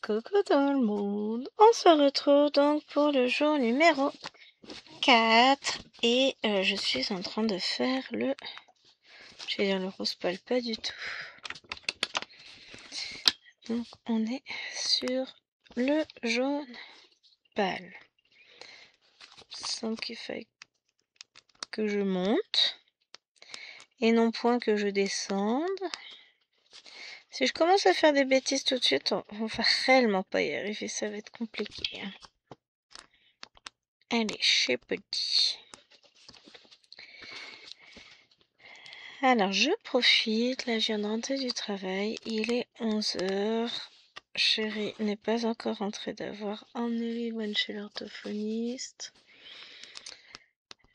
Coucou tout le monde, on se retrouve donc pour le jour numéro 4 et je suis en train de faire le... Je vais dire le rose pâle, pas du tout. Donc on est sur le jaune pâle. Sans qu'il faille que je monte et non point que je descende. Si je commence à faire des bêtises tout de suite, on va réellement pas y arriver, ça va être compliqué. Allez, chez petit. Alors, je profite, là je viens de rentrer du travail, il est 11h. Chérie n'est pas encore rentrée d'avoir emmené One chez l'orthophoniste.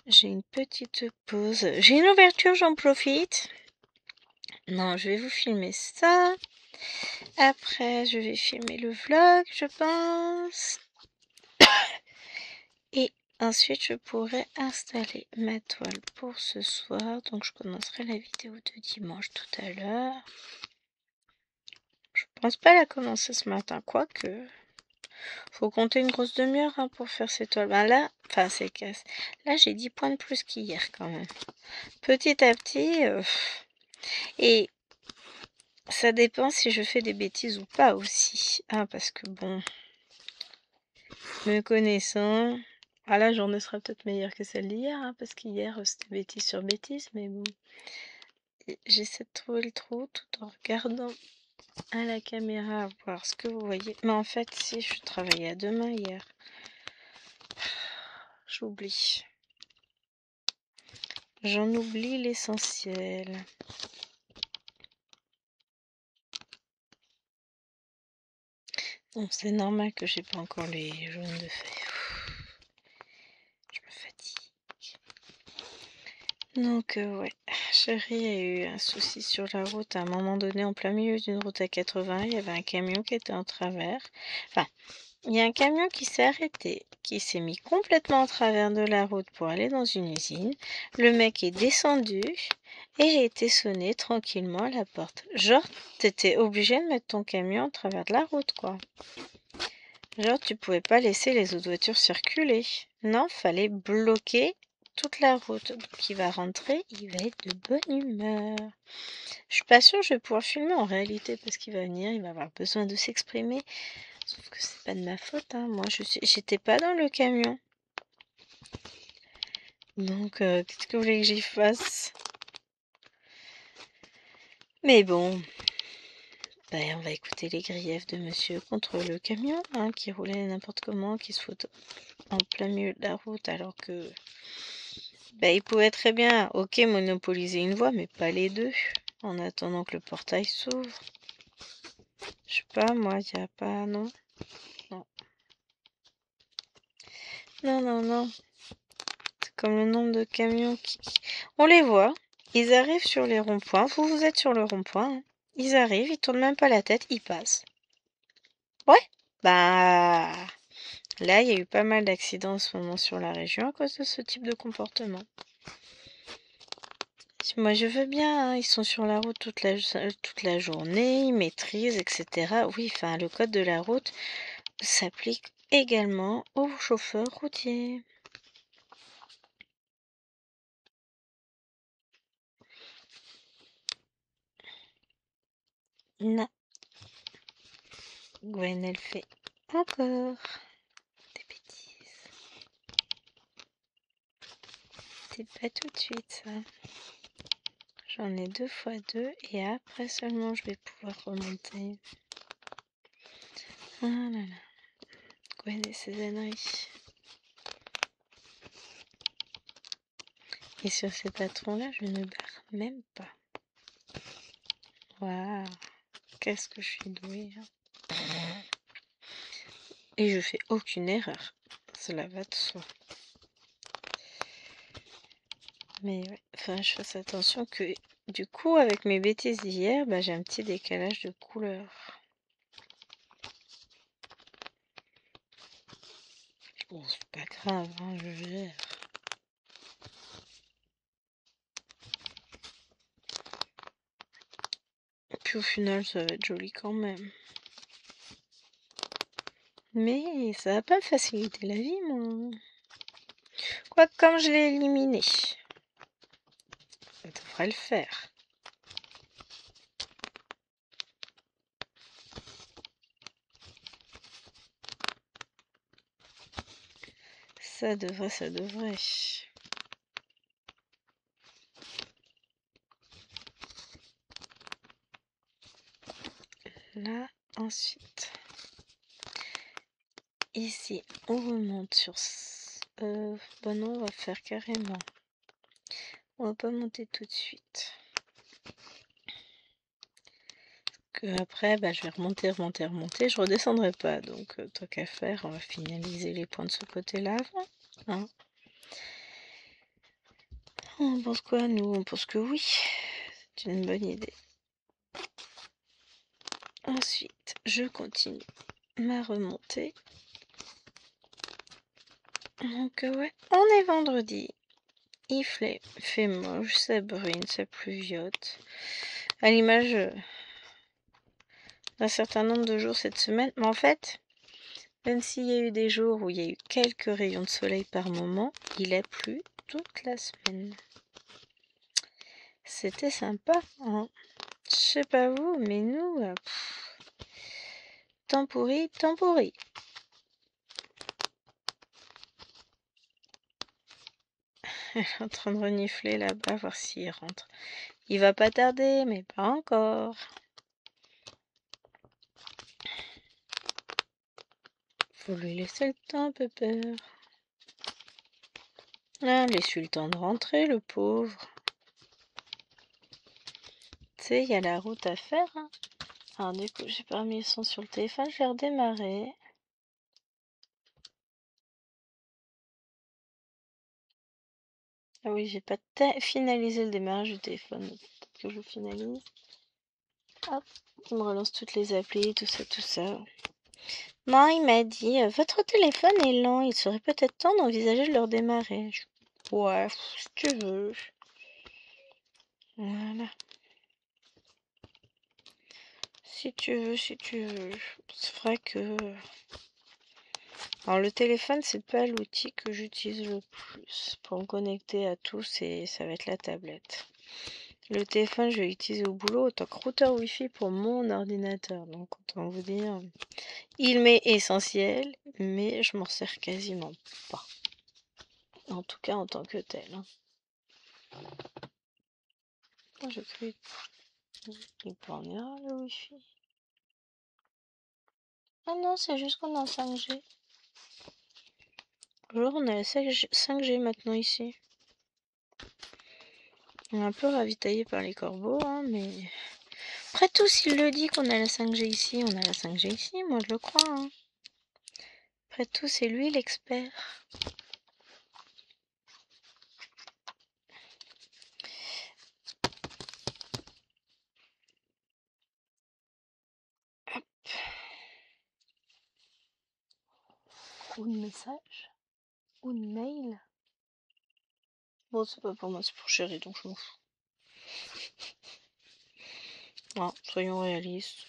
J'ai une petite pause. J'ai une ouverture, j'en profite. Non, je vais vous filmer ça. Après, je vais filmer le vlog, je pense. Et ensuite, je pourrai installer ma toile pour ce soir. Donc, je commencerai la vidéo de dimanche tout à l'heure. Je pense pas la commencer ce matin, quoique. Faut compter une grosse demi-heure hein, pour faire ces toiles. Ben là, enfin ces cases. Là, j'ai 10 points de plus qu'hier quand même. Petit à petit. Et ça dépend si je fais des bêtises ou pas aussi. Hein, parce que bon, me connaissant... Ah, la journée sera peut-être meilleure que celle d'hier. Hein, parce qu'hier, c'était bêtise sur bêtise. Mais bon. J'essaie de trouver le trou tout en regardant à la caméra, voir ce que vous voyez. Mais en fait, si je travaillais à deux mains hier, j'oublie. J'en oublie l'essentiel. Bon, c'est normal que j'ai pas encore les jaunes de feuilles. Je me fatigue. Donc, ouais. Chérie a eu un souci sur la route. À un moment donné, en plein milieu d'une route à 80, il y avait un camion qui était en travers. Enfin, il y a un camion qui s'est arrêté, qui s'est mis complètement en travers de la route pour aller dans une usine. Le mec est descendu et j'ai été sonner tranquillement à la porte. Genre, t'étais obligé de mettre ton camion en travers de la route, quoi. Genre, tu pouvais pas laisser les autres voitures circuler. Non, fallait bloquer toute la route. Donc, il va rentrer, il va être de bonne humeur. Je suis pas sûre que je vais pouvoir filmer en réalité parce qu'il va venir, il va avoir besoin de s'exprimer. Sauf que c'est pas de ma faute, hein. Moi, j'étais pas dans le camion. Donc, qu'est-ce que vous voulez que j'y fasse? Mais bon, ben, on va écouter les griefs de monsieur contre le camion, hein, qui roulait n'importe comment, qui se fout en plein milieu de la route, alors que ben, il pouvait très bien, ok, monopoliser une voie, mais pas les deux, en attendant que le portail s'ouvre. Je sais pas, moi, il n'y a pas... Non. Non. Non, non, non. C'est comme le nombre de camions qui... On les voit, ils arrivent sur les ronds-points. Vous êtes sur le rond-point. Hein. Ils arrivent, ils tournent même pas la tête, ils passent. Ouais. Bah... Là, il y a eu pas mal d'accidents en ce moment sur la région à cause de ce type de comportement. Moi, je veux bien, hein, ils sont sur la route toute la journée, ils maîtrisent, etc. Oui, enfin, le code de la route s'applique également aux chauffeurs routiers. Non. Gwen, elle fait encore des bêtises. C'est pas tout de suite, ça. J'en ai 2 fois 2 et après seulement je vais pouvoir remonter. Ah là là. Gwen et ses âneries. Et sur ces patrons-là, je ne barre même pas. Waouh. Qu'est-ce que je suis douée. Hein. Et je fais aucune erreur. Cela va de soi. Mais ouais, enfin, je fasse attention que du coup, avec mes bêtises d'hier, bah, j'ai un petit décalage de couleur. Bon, c'est pas grave, hein, je gère. Et puis au final, ça va être joli quand même. Mais ça va pas me faciliter la vie, moi. Quoique, comme je l'ai éliminé, ça devrait le faire. Ça devrait. Là, ensuite. Ici, on remonte sur... Bah non, on va faire carrément. On va pas monter tout de suite. Que après, bah, je vais remonter. Je redescendrai pas. Donc, tant qu'à faire, on va finaliser les points de ce côté-là avant. Hein. On pense quoi, nous? On pense que oui. C'est une bonne idée. Ensuite, je continue ma remontée. Donc, ouais, on est vendredi. Il fait moche, ça brune, ça pluviote. À l'image d'un certain nombre de jours cette semaine. Mais en fait, même s'il y a eu des jours où il y a eu quelques rayons de soleil par moment, il a plu toute la semaine. C'était sympa, hein. Je sais pas vous, mais nous, temps pourri, temps pourri. Elle est en train de renifler là-bas, voir s'il rentre. Il va pas tarder, mais pas encore. Faut lui laisser le temps, pépère. Ah, laisse-lui le temps de rentrer, le pauvre. Tu sais, il y a la route à faire. Hein. Alors du coup, j'ai pas mis le son sur le téléphone, je vais redémarrer. Ah oui, j'ai pas finalisé le démarrage du téléphone. Peut-être que je finalise. Hop, il me relance toutes les applis, tout ça, tout ça. Non, il m'a dit, votre téléphone est lent, il serait peut-être temps d'envisager de le redémarrer. Ouais, si tu veux. Voilà. Si tu veux, si tu veux. C'est vrai que... Alors le téléphone, c'est pas l'outil que j'utilise le plus. Pour me connecter à tout, ça va être la tablette. Le téléphone, je vais l'utiliser au boulot en tant que routeur Wi-Fi pour mon ordinateur. Donc, autant vous dire, il m'est essentiel, mais je m'en sers quasiment pas. En tout cas, en tant que tel. Hein. Oh, j'ai cru... Il peut en avoir le Wi-Fi. Ah non, c'est juste qu'on est en 5G. Genre, on a la 5G maintenant ici. On est un peu ravitaillé par les corbeaux, hein, mais... Après tout, s'il le dit qu'on a la 5G ici, on a la 5G ici, moi je le crois. Hein. Après tout, c'est lui l'expert. Hop. Ou de message. Ou de mail. Bon, c'est pas pour moi, c'est pour Chéri, donc je m'en fous. Non, soyons réalistes.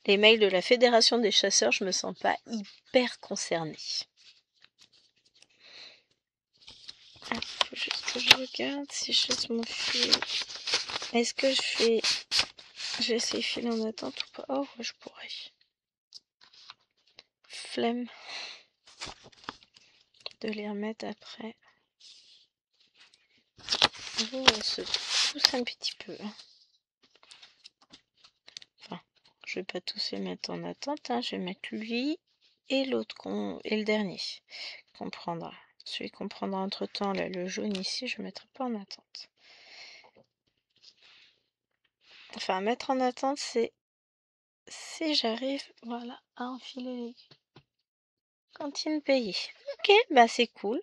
Les mails de la Fédération des chasseurs, je me sens pas hyper concernée. Ah, faut juste que je regarde si je laisse mon fil. Est-ce que je fais... Je laisse les fils en attente ou pas? Oh, ouais, je pourrais. Flemme de les remettre après. Oh, elle se pousse un petit peu. Enfin, je vais pas tous les mettre en attente. Hein. Je vais mettre lui et l'autre et le dernier qu'on prendra. Celui qu'on prendra entre temps, là, le jaune ici, je ne mettrai pas en attente. Enfin, mettre en attente, c'est si j'arrive, voilà, à enfiler les cantines payées. Ok, bah c'est cool.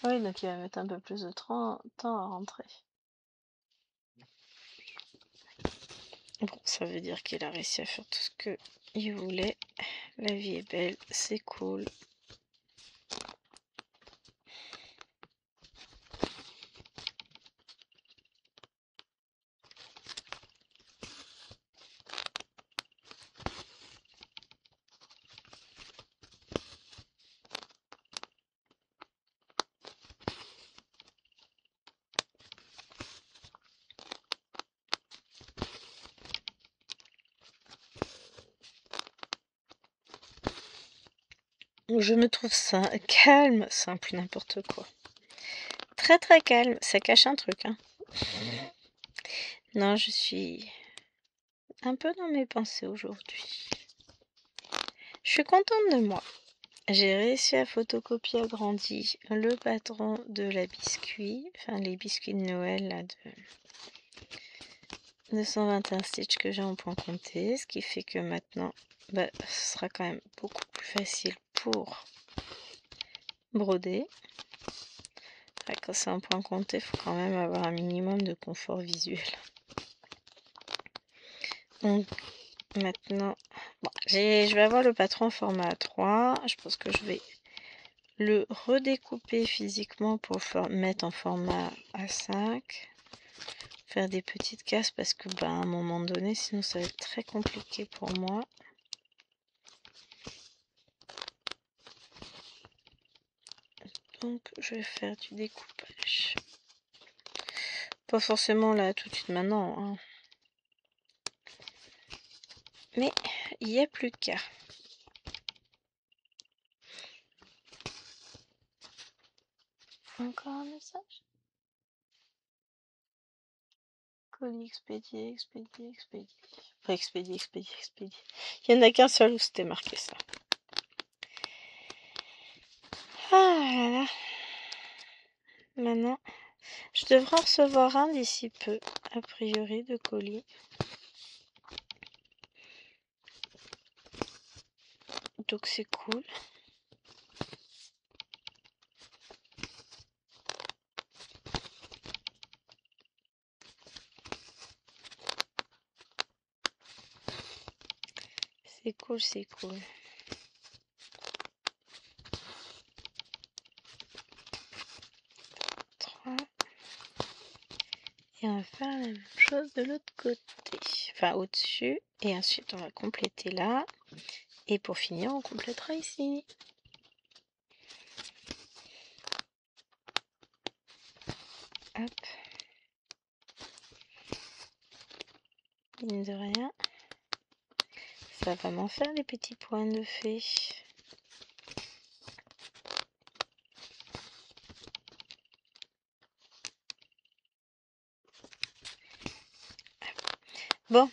Oui, donc il va mettre un peu plus de temps à rentrer. Bon, ça veut dire qu'il a réussi à faire tout ce qu'il voulait. La vie est belle, c'est cool. Je me trouve calme, simple, n'importe quoi. Très très calme, ça cache un truc, hein. Non, je suis un peu dans mes pensées aujourd'hui. Je suis contente de moi. J'ai réussi à photocopier agrandi le patron de la biscuit, enfin les biscuits de Noël là, de 121 stitch que j'ai en point compté, ce qui fait que maintenant, ce sera quand même beaucoup plus facile pour broder. Quand c'est un point compté, il faut quand même avoir un minimum de confort visuel. Donc maintenant, bon, je vais avoir le patron en format A3. Je pense que je vais le redécouper physiquement pour le mettre en format A5. Faire des petites cases parce que à un moment donné, sinon ça va être très compliqué pour moi. Donc je vais faire du découpage. Pas forcément là tout de suite maintenant, hein. Mais il n'y a plus qu'à. Encore un message? Colis expédié, expédié, expédié. Enfin, expédié, expédié, expédié. Il n'y en a qu'un seul où c'était marqué ça. Ah là là. Maintenant, je devrais en recevoir un d'ici peu, a priori, de colis. Donc c'est cool. C'est cool, c'est cool. Et on va faire la même chose de l'autre côté. Enfin, au-dessus. Et ensuite, on va compléter là. Et pour finir, on complétera ici. Hop. Mine de rien. Ça va m'en faire des petits points de fée. Bon.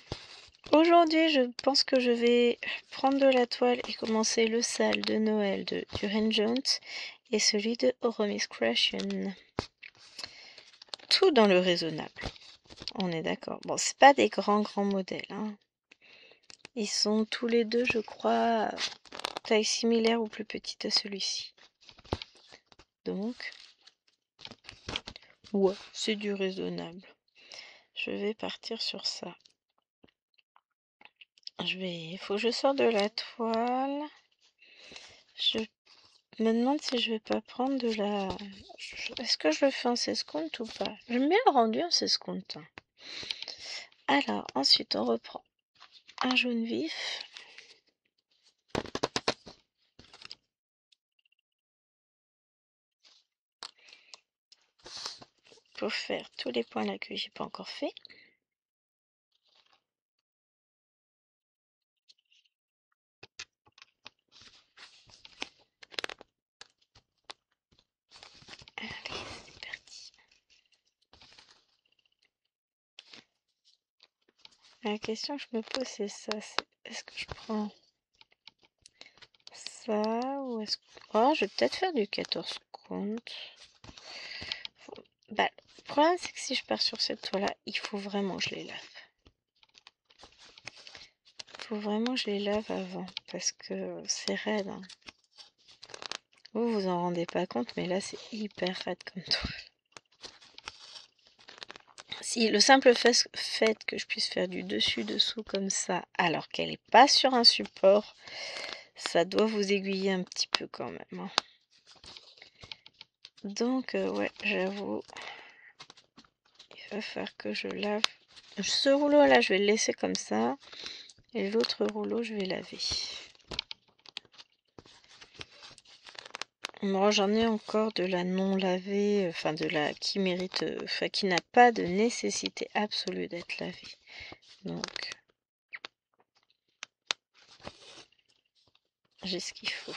Aujourd'hui, je pense que je vais prendre de la toile et commencer le sale de Noël de Duran Jones et celui de Oromis Creation. Tout dans le raisonnable. On est d'accord. Bon, c'est pas des grands modèles, hein. Ils sont tous les deux, je crois, taille similaire ou plus petite à celui-ci. Donc, ouais, c'est du raisonnable. Je vais partir sur ça. Il faut que je sorte de la toile. Je me demande si je vais pas prendre de la... Est-ce que je le fais en 16 comptes ou pas? J'aime bien le rendu en 16 comptes. Alors, ensuite, on reprend un jaune vif. Pour faire tous les points là que j'ai pas encore fait. Allez, c'est parti. La question que je me pose, c'est ça. Est-ce que je prends ça ou est-ce que... Oh, je vais peut-être faire du 14 comptes. Le problème, c'est que si je pars sur cette toile-là, il faut vraiment que je les lave. Il faut vraiment que je les lave avant, parce que c'est raide, hein. Vous vous en rendez pas compte, mais là, c'est hyper raide comme toile. Si le simple fait que je puisse faire du dessus-dessous comme ça, alors qu'elle n'est pas sur un support, ça doit vous aiguiller un petit peu quand même, hein. Donc, ouais, j'avoue, il va falloir que je lave. Ce rouleau-là, je vais le laisser comme ça. Et l'autre rouleau, je vais laver. Moi, j'en ai encore de la non lavée, enfin de la qui mérite, enfin qui n'a pas de nécessité absolue d'être lavée. Donc, j'ai ce qu'il faut.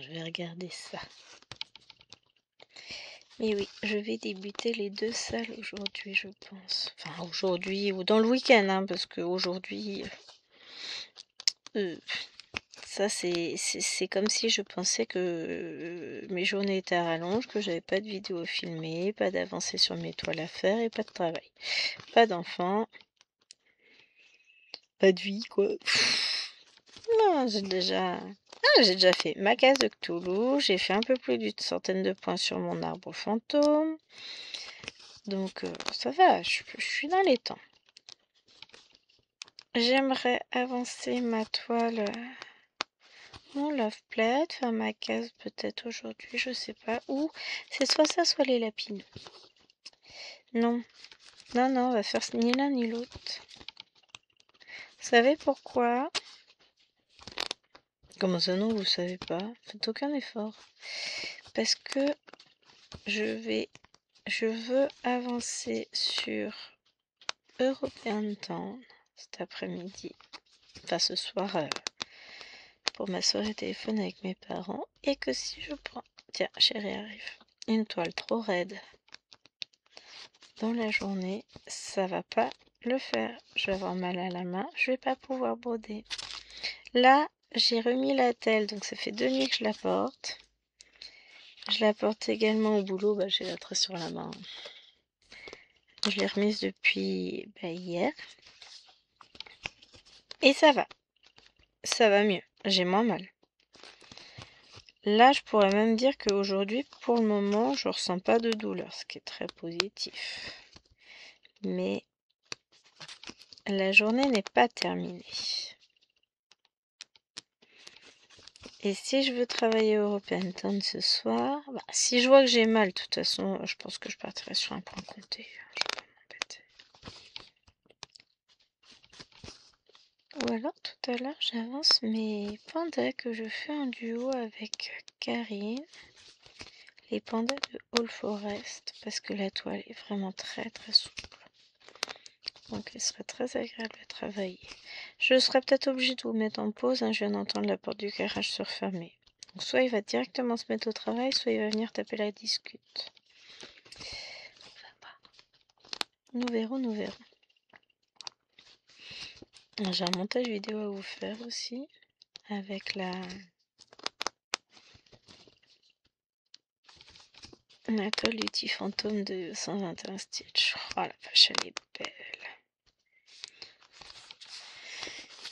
je vais regarder ça. Mais oui, je vais débuter les 2 salles aujourd'hui, je pense. Enfin, aujourd'hui ou dans le week-end, hein, parce qu'aujourd'hui, ça c'est comme si je pensais que mes journées étaient à rallonge, que j'avais pas de vidéo filmée, pas d'avancée sur mes toiles à faire et pas de travail. Pas d'enfants, pas de vie, quoi. Non, j'ai déjà fait ma case de Cthulhu, j'ai fait un peu plus d'une centaine de points sur mon arbre fantôme. Donc ça va, je suis dans les temps. J'aimerais avancer ma toile, mon love plate, faire ma case peut-être aujourd'hui, je sais pas. Ou c'est soit ça, soit les lapinous. Non, on va faire ni l'un ni l'autre. Vous savez pourquoi? Comment ça non, vous savez pas? Faites aucun effort. Parce que je veux avancer sur European Town cet après-midi. Enfin ce soir pour ma soirée téléphone avec mes parents. Et que si je prends, tiens, chérie arrive, une toile trop raide dans la journée, ça va pas le faire. Je vais avoir mal à la main, je vais pas pouvoir broder. Là, j'ai remis la telle, donc ça fait 2 nuits que je la porte. Je la porte également au boulot, j'ai la trace sur la main. Je l'ai remise depuis hier. Et ça va mieux, j'ai moins mal. Là, je pourrais même dire qu'aujourd'hui, pour le moment, je ressens pas de douleur, ce qui est très positif. Mais la journée n'est pas terminée. Et si je veux travailler au European Town ce soir, si je vois que j'ai mal, de toute façon, je pense que je partirai sur un point compté. Je vais pas m'embêter. Ou alors, tout à l'heure, j'avance mes pandas que je fais en duo avec Karine. Les pandas de All Forest, parce que la toile est vraiment très très souple. Donc elle serait très agréable à travailler. Je serais peut-être obligée de vous mettre en pause, je viens d'entendre la porte du garage se refermer. Donc soit il va directement se mettre au travail, soit il va venir taper la discute. On va voir. Nous verrons. J'ai un montage vidéo à vous faire aussi, avec la toile du petit fantôme de 121 Stitch. Oh la vache, elle est belle.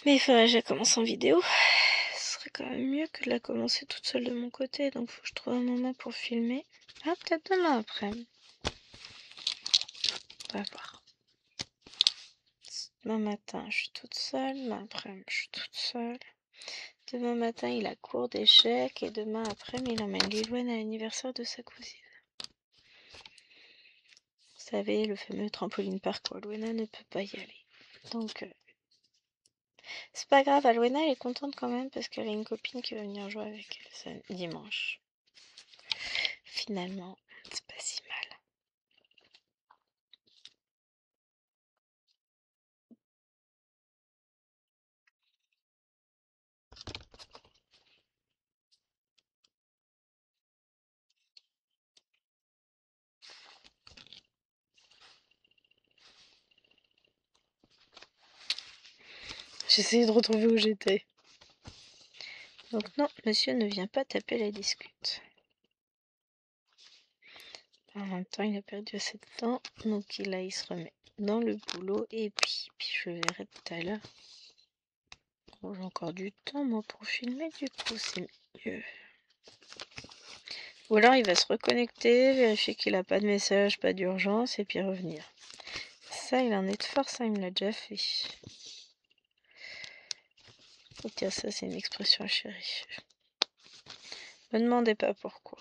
Mais il faudrait que je la commence en vidéo. Ce serait quand même mieux que de la commencer toute seule de mon côté. Donc faut que je trouve un moment pour filmer. Ah, peut-être demain après. On va voir. Demain matin, je suis toute seule. Demain après, je suis toute seule. Demain matin, il a cours d'échecs. Et demain après, il emmène Lilouane à l'anniversaire de sa cousine. Vous savez, le fameux trampoline park où Alwena ne peut pas y aller. Donc, c'est pas grave, Alwena elle est contente quand même parce qu'elle a une copine qui va venir jouer avec elle dimanche. Finalement, c'est pas si mal. J'essayais de retrouver où j'étais. Donc non, monsieur ne vient pas taper la discute. En même temps, il a perdu assez de temps, donc là, il se remet dans le boulot, et puis je verrai tout à l'heure. Bon, j'ai encore du temps, moi, pour filmer, du coup, c'est mieux. Ou alors, il va se reconnecter, vérifier qu'il n'a pas de message, pas d'urgence, et puis revenir. Ça, il en est de force, il me l'a déjà fait. Oh, tiens, ça, c'est une expression chérie. Me demandez pas pourquoi.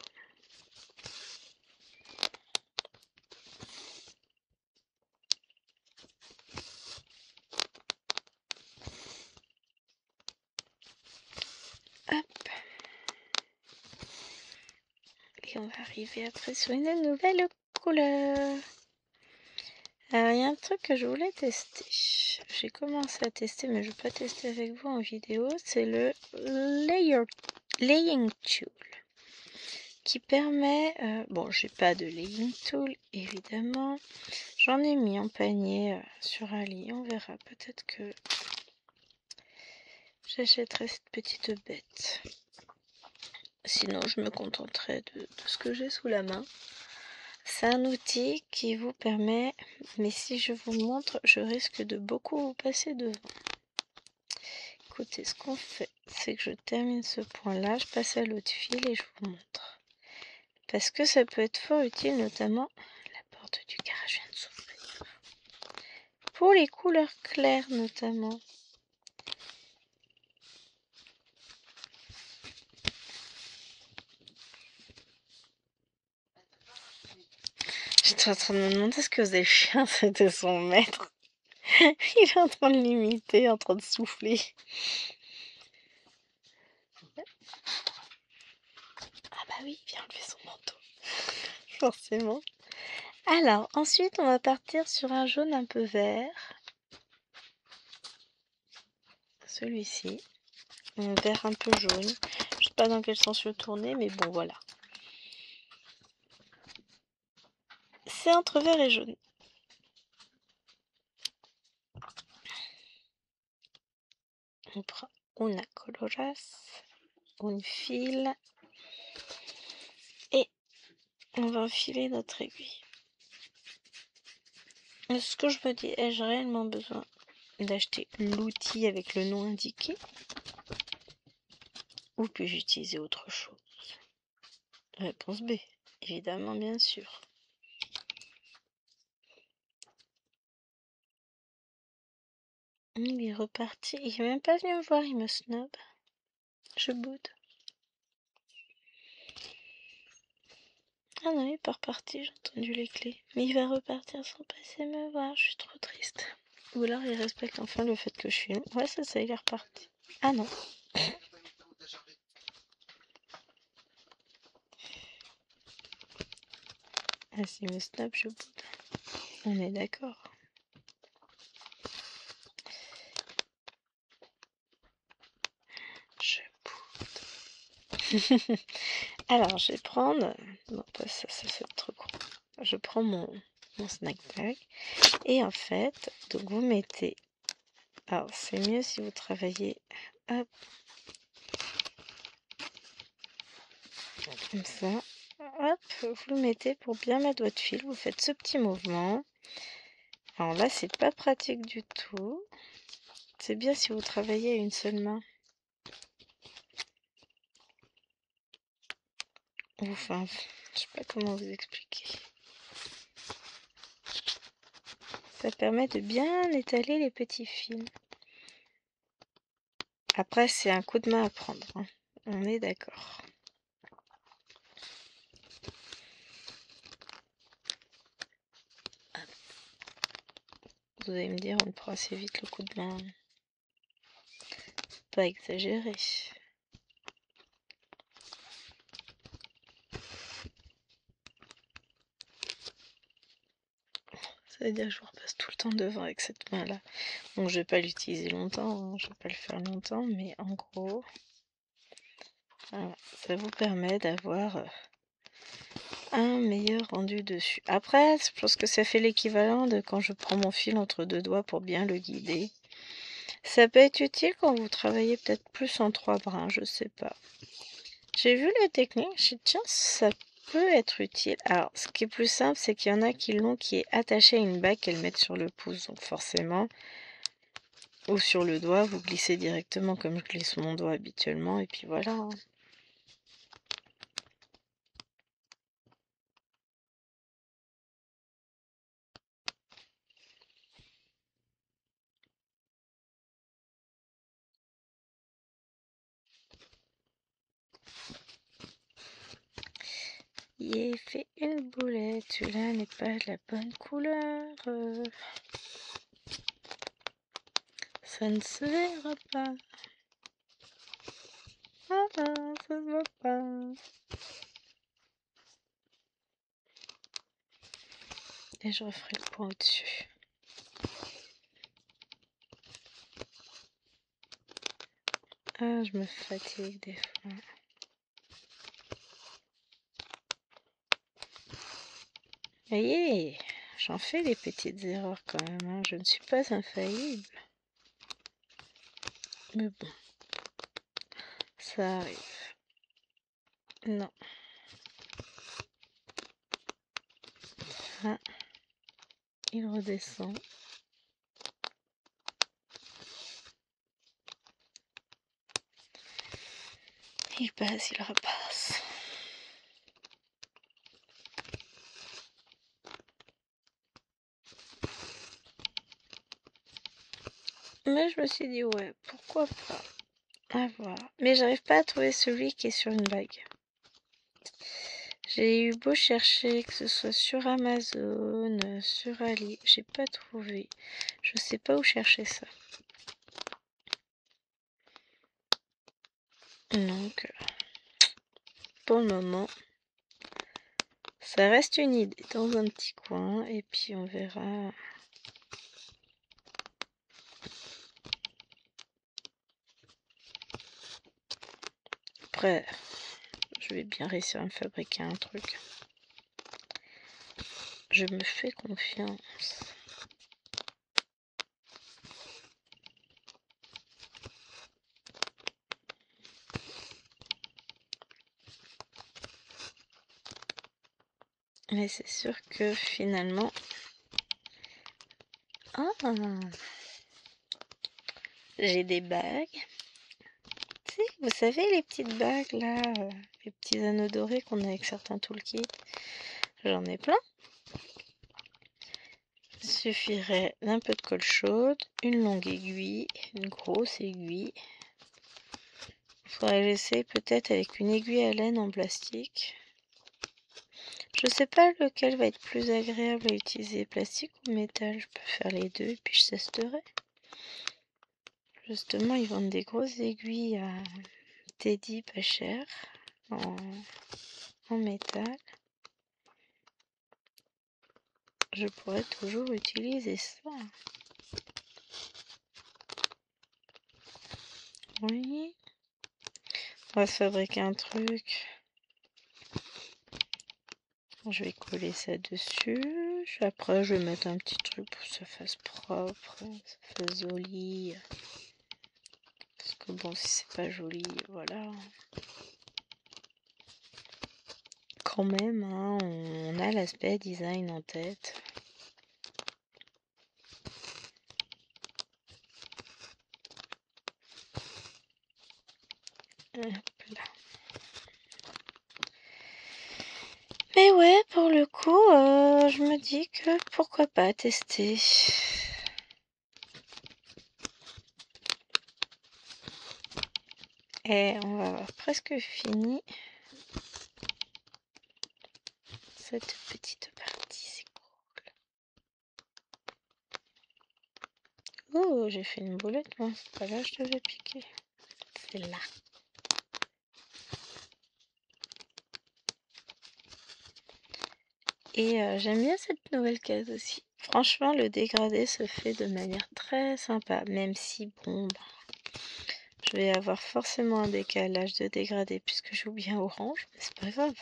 Hop. Et on va arriver après sur une nouvelle couleur. Alors, il y a un truc que je voulais tester. J'ai commencé à tester, mais je ne vais pas tester avec vous en vidéo. C'est le laying tool qui permet, bon j'ai pas de laying tool évidemment, j'en ai mis en panier sur Ali, on verra, peut-être que j'achèterai cette petite bête. Sinon, je me contenterai de ce que j'ai sous la main. C'est un outil qui vous permet, mais si je vous montre, je risque de beaucoup vous passer devant. Écoutez, ce qu'on fait, c'est que je termine ce point-là, je passe à l'autre fil et je vous montre. Parce que ça peut être fort utile, notamment la porte du garage vient de s'ouvrir. Pour les couleurs claires, notamment. J'étais en train de me demander ce que faisait le chien, c'était son maître. Il est en train de l'imiter, en train de souffler. Ah bah oui, il vient enlever son manteau. Forcément. Alors, ensuite, on va partir sur un jaune un peu vert. Celui-ci. Un vert un peu jaune. Je sais pas dans quel sens le tourner, mais bon, voilà. C'est entre vert et jaune. On prend una coloras, un fil, et on va enfiler notre aiguille. Ce que je me dis, ai-je réellement besoin d'acheter l'outil avec le nom indiqué, ou puis-je utiliser autre chose? Réponse B, évidemment, bien sûr. Il est reparti, il est même pas venu me voir, il me snob. Je boude. Ah non, il est pas reparti, j'ai entendu les clés. Mais il va repartir sans passer me voir, je suis trop triste. Ou alors il respecte enfin le fait que je filme. Ouais, c'est ça, il est reparti. Ah non. Ah, s'il me snob, je boude. On est d'accord. Je boude. Alors, je vais prendre... Non, pas ça, ça c'est trop gros. Je prends mon snack bag. Et en fait, donc vous mettez... Alors, c'est mieux si vous travaillez... Hop. Comme ça. Hop, vous le mettez pour bien mettre votre fil. Vous faites ce petit mouvement. Alors là, c'est pas pratique du tout. C'est bien si vous travaillez à une seule main. Enfin, je sais pas comment vous expliquer. Ça permet de bien étaler les petits fils. Après, c'est un coup de main à prendre, hein. On est d'accord. Vous allez me dire, on prend assez vite le coup de main. Pas exagéré. Ça veut dire que je vous repasse tout le temps devant avec cette main-là. Donc je vais pas l'utiliser longtemps, hein. Je vais pas le faire longtemps, mais en gros, voilà, ça vous permet d'avoir un meilleur rendu dessus. Après, je pense que ça fait l'équivalent de quand je prends mon fil entre deux doigts pour bien le guider. Ça peut être utile quand vous travaillez peut-être plus en 3 brins, je sais pas. J'ai vu les techniques, j'ai dit tiens, ça peut être utile. Alors, ce qui est plus simple, c'est qu'il y en a qui l'ont qui est attaché à une bague qu'elles mettent sur le pouce. Donc forcément, ou sur le doigt, vous glissez directement comme je glisse mon doigt habituellement, et puis voilà, hein. Il fait une boulette, celui-là n'est pas de la bonne couleur. Ça ne se verra pas. Ah, ça se voit pas. Et je referai le point au-dessus. Ah, je me fatigue des fois. Voyez, j'en fais des petites erreurs quand même, hein. Je ne suis pas infaillible. Mais bon, ça arrive. Non. Ah, il redescend. Il passe, il repasse. Mais je me suis dit, ouais, pourquoi pas. À voir. Mais j'arrive pas à trouver celui qui est sur une bague. J'ai eu beau chercher, que ce soit sur Amazon, sur Ali, j'ai pas trouvé. Je sais pas où chercher ça. Donc, pour le moment, ça reste une idée dans un petit coin et puis on verra. Après, je vais bien réussir à me fabriquer un truc. Je me fais confiance. Mais c'est sûr que finalement... Ah, j'ai des bagues. Tu sais, vous savez les petites bagues là, les petits anneaux dorés qu'on a avec certains toolkits. J'en ai plein. Il suffirait d'un peu de colle chaude, une longue aiguille, une grosse aiguille. Il faudrait laisser peut-être avec une aiguille à laine en plastique. Je sais pas lequel va être plus agréable à utiliser, plastique ou métal. Je peux faire les deux et puis je testerai. Justement, ils vendent des grosses aiguilles à Teddy pas cher en métal. Je pourrais toujours utiliser ça. Oui. On va se fabriquer un truc. Je vais coller ça dessus. Après, je vais mettre un petit truc pour que ça fasse propre, ça fasse joli. Parce que bon, si c'est pas joli, voilà. Quand même, hein, on a l'aspect design en tête. Hop là. Mais ouais, pour le coup, je me dis que pourquoi pas tester. Et on va avoir presque fini cette petite partie, c'est cool. Oh, j'ai fait une boulette, moi. C'est pas là que je devais piquer. C'est là. Et j'aime bien cette nouvelle case aussi. Franchement, le dégradé se fait de manière très sympa, même si, bon, bah, je vais avoir forcément un décalage de dégradé puisque j'ai oublié un orange, mais c'est pas grave.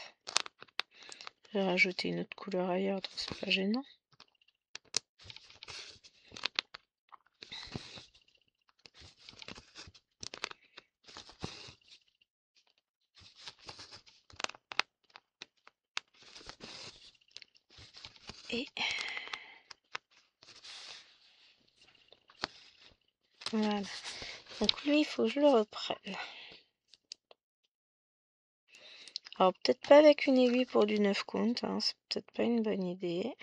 J'ai rajouté une autre couleur ailleurs, donc c'est pas gênant. Et voilà. Donc lui, il faut que je le reprenne. Alors peut-être pas avec une aiguille pour du 9 count, hein, c'est peut-être pas une bonne idée.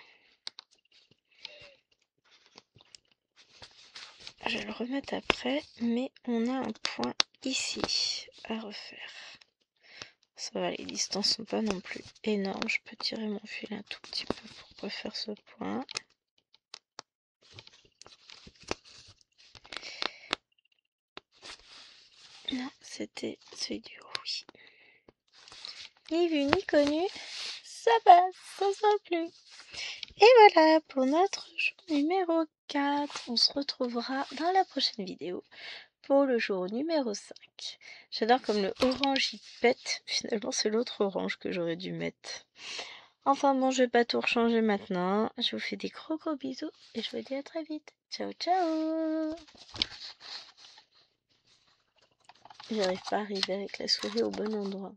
Je vais le remettre après, mais on a un point ici à refaire. Ça va, les distances sont pas non plus énormes. Je peux tirer mon fil un tout petit peu pour refaire ce point. Non, c'était celui du haut, oui. Ni vu ni connu, ça passe, ça sent plus. Et voilà pour notre jour numéro 4. On se retrouvera dans la prochaine vidéo pour le jour numéro 5. J'adore comme le orange il pète. Finalement, c'est l'autre orange que j'aurais dû mettre. Enfin bon, je vais pas tout rechanger maintenant. Je vous fais des gros bisous et je vous dis à très vite. Ciao, ciao. J'arrive pas à arriver avec la souris au bon endroit.